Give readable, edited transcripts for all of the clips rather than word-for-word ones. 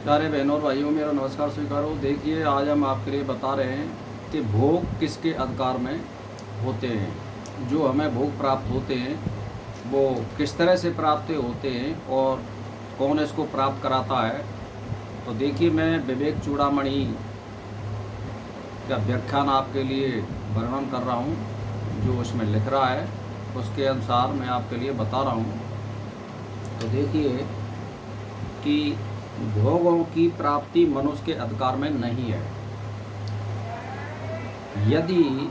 प्यारे बहनों और भाइयों, मेरा नमस्कार स्वीकारो। देखिए, आज हम आपके लिए बता रहे हैं कि भोग किसके अधिकार में होते हैं। जो हमें भोग प्राप्त होते हैं वो किस तरह से प्राप्त होते हैं और कौन इसको प्राप्त कराता है। तो देखिए, मैं विवेक चूड़ामणि का व्याख्यान आपके लिए वर्णन कर रहा हूँ। जो उसमें लिख रहा है उसके अनुसार मैं आपके लिए बता रहा हूँ। तो देखिए कि भोगों की प्राप्ति मनुष्य के अधिकार में नहीं है। यदि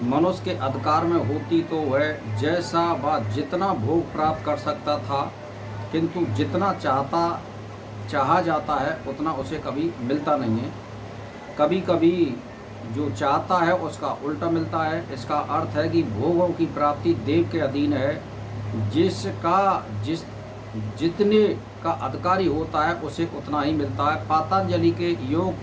मनुष्य के अधिकार में होती तो वह जैसा व जितना भोग प्राप्त कर सकता था, किंतु जितना चाहा जाता है उतना उसे कभी मिलता नहीं है। कभी कभी जो चाहता है उसका उल्टा मिलता है। इसका अर्थ है कि भोगों की प्राप्ति देव के अधीन है। जितने का अधिकारी होता है उसे उतना ही मिलता है। पतंजलि के योग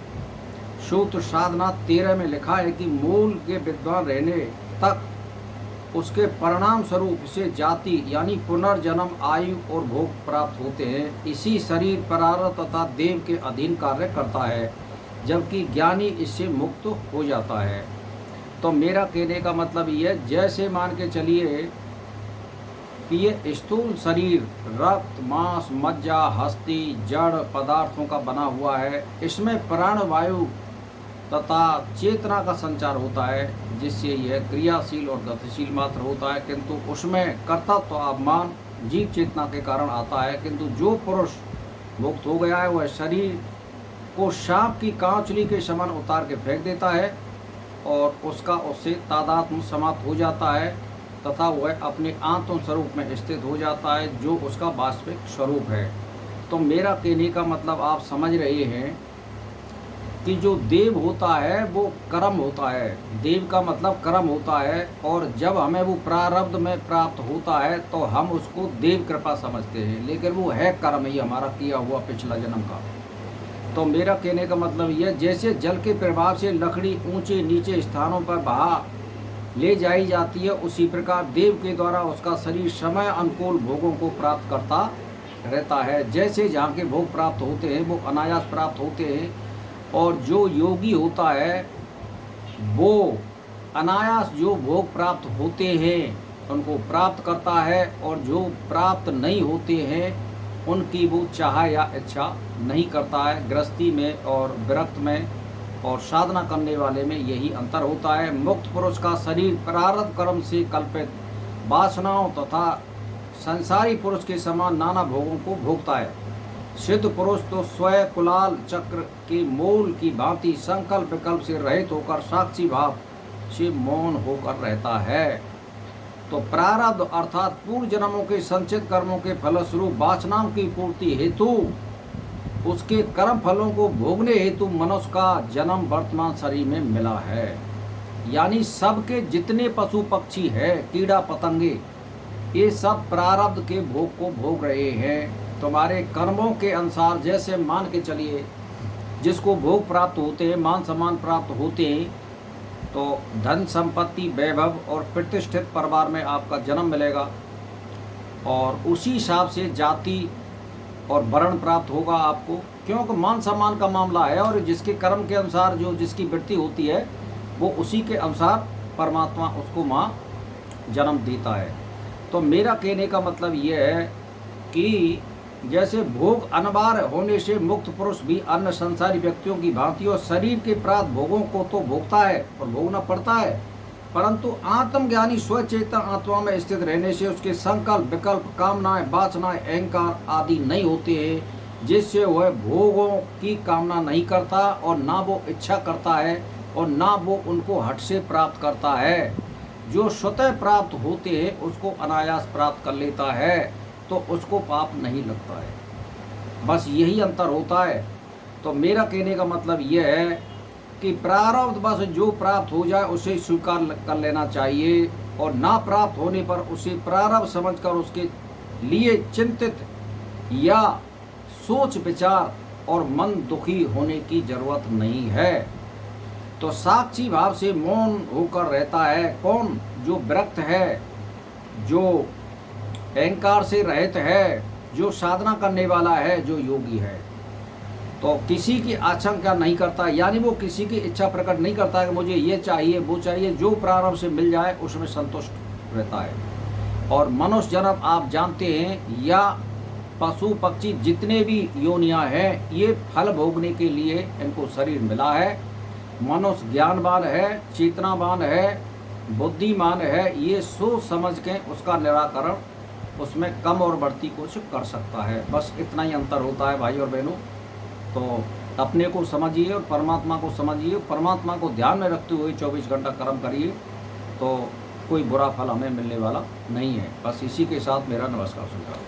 सूत्र साधना 13 में लिखा है कि मूल के विद्वान रहने तक उसके परिणाम स्वरूप से जाति यानी पुनर्जन्म, आयु और भोग प्राप्त होते हैं। इसी शरीर प्रारब्ध तथा देव के अधीन कार्य करता है, जबकि ज्ञानी इससे मुक्त हो जाता है। तो मेरा कहने का मतलब ये है, जैसे मान के चलिए कि ये स्थूल शरीर रक्त, मांस, मज्जा, हस्ती, जड़ पदार्थों का बना हुआ है। इसमें प्राण वायु तथा चेतना का संचार होता है, जिससे यह क्रियाशील और गतिशील मात्र होता है, किंतु उसमें कर्तव्य तो अभिमान जीव चेतना के कारण आता है। किंतु जो पुरुष मुक्त हो गया है वह शरीर को सांप की कांचली के समान उतार के फेंक देता है और उसका उससे तादात्म्य समाप्त हो जाता है तथा वह अपने आत्म स्वरूप में स्थित हो जाता है, जो उसका वास्तविक स्वरूप है। तो मेरा कहने का मतलब आप समझ रहे हैं कि जो देव होता है वो कर्म होता है। देव का मतलब कर्म होता है, और जब हमें वो प्रारब्ध में प्राप्त होता है तो हम उसको देव कृपा समझते हैं, लेकिन वो है कर्म ही हमारा किया हुआ पिछला जन्म का। तो मेरा कहने का मतलब यह, जैसे जल के प्रभाव से लकड़ी ऊंचे नीचे स्थानों पर बहा ले जाई जाती है, उसी प्रकार देव के द्वारा उसका शरीर समय अनुकूल भोगों को प्राप्त करता रहता है। जैसे जहाँ के भोग प्राप्त होते हैं वो अनायास प्राप्त होते हैं, और जो योगी होता है वो अनायास जो भोग प्राप्त होते हैं उनको प्राप्त करता है, और जो प्राप्त नहीं होते हैं उनकी वो चाह या इच्छा नहीं करता है। गृहस्थी में और विरक्त में और साधना करने वाले में यही अंतर होता है। मुक्त पुरुष का शरीर प्रारब्ध कर्म से कल्पित वासनाओं तथा संसारी पुरुष के समान नाना भोगों को भोगता है। सिद्ध पुरुष तो स्वयं कुलाल चक्र के मूल की भांति संकल्प विकल्प से रहित होकर साक्षी भाव से मौन होकर रहता है। तो प्रारब्ध अर्थात पूर्व जन्मों के संचित कर्मों के फलस्वरूप वासनाओं की पूर्ति हेतु उसके कर्म फलों को भोगने हेतु मनुष्य का जन्म वर्तमान शरीर में मिला है। यानी सबके जितने पशु पक्षी है, कीड़ा पतंगे, ये सब प्रारब्ध के भोग को भोग रहे हैं। तुम्हारे कर्मों के अनुसार जैसे मान के चलिए जिसको भोग प्राप्त होते हैं, मान सम्मान प्राप्त होते हैं, तो धन संपत्ति वैभव और प्रतिष्ठित परिवार में आपका जन्म मिलेगा, और उसी हिसाब से जाति और वर्ण प्राप्त होगा आपको, क्योंकि मान सम्मान का मामला है। और जिसके कर्म के अनुसार जो जिसकी वृत्ति होती है वो उसी के अनुसार परमात्मा उसको माँ जन्म देता है। तो मेरा कहने का मतलब ये है कि जैसे भोग अनिवार्य होने से मुक्त पुरुष भी अन्य संसारी व्यक्तियों की भांति और शरीर के प्राप्त भोगों को तो भोगता है और भोगना पड़ता है, परंतु आत्मज्ञानी स्वचेतन आत्मा में स्थित रहने से उसके संकल्प विकल्प, कामनाएं, वासनाएं, अहंकार आदि नहीं होते हैं, जिससे वह भोगों की कामना नहीं करता और ना वो इच्छा करता है और ना वो उनको हट से प्राप्त करता है। जो स्वतः प्राप्त होते हैं उसको अनायास प्राप्त कर लेता है, तो उसको पाप नहीं लगता है। बस यही अंतर होता है। तो मेरा कहने का मतलब यह है कि प्रारब्ध बस जो प्राप्त हो जाए उसे स्वीकार कर लेना चाहिए, और ना प्राप्त होने पर उसे प्रारब्ध समझकर उसके लिए चिंतित या सोच विचार और मन दुखी होने की जरूरत नहीं है। तो साक्षी भाव से मौन होकर रहता है कौन? जो विरक्त है, जो अहंकार से रहित है, जो साधना करने वाला है, जो योगी है। तो किसी की आशंका नहीं करता, यानी वो किसी की इच्छा प्रकट नहीं करता है कि मुझे ये चाहिए वो चाहिए, जो प्रारंभ से मिल जाए उसमें संतुष्ट रहता है। और मनुष्य जन्म आप जानते हैं या पशु पक्षी जितने भी योनियां हैं, ये फल भोगने के लिए इनको शरीर मिला है। मनुष्य ज्ञानवान है, चेतनावान है, बुद्धिमान है, ये सोच समझ के उसका निराकरण उसमें कम और बढ़ती कुछ कर सकता है। बस इतना ही अंतर होता है भाई और बहनों। तो अपने को समझिए और परमात्मा को समझिए, परमात्मा को ध्यान में रखते हुए 24 घंटा कर्म करिए, तो कोई बुरा फल हमें मिलने वाला नहीं है। बस इसी के साथ मेरा नमस्कार स्वीकार।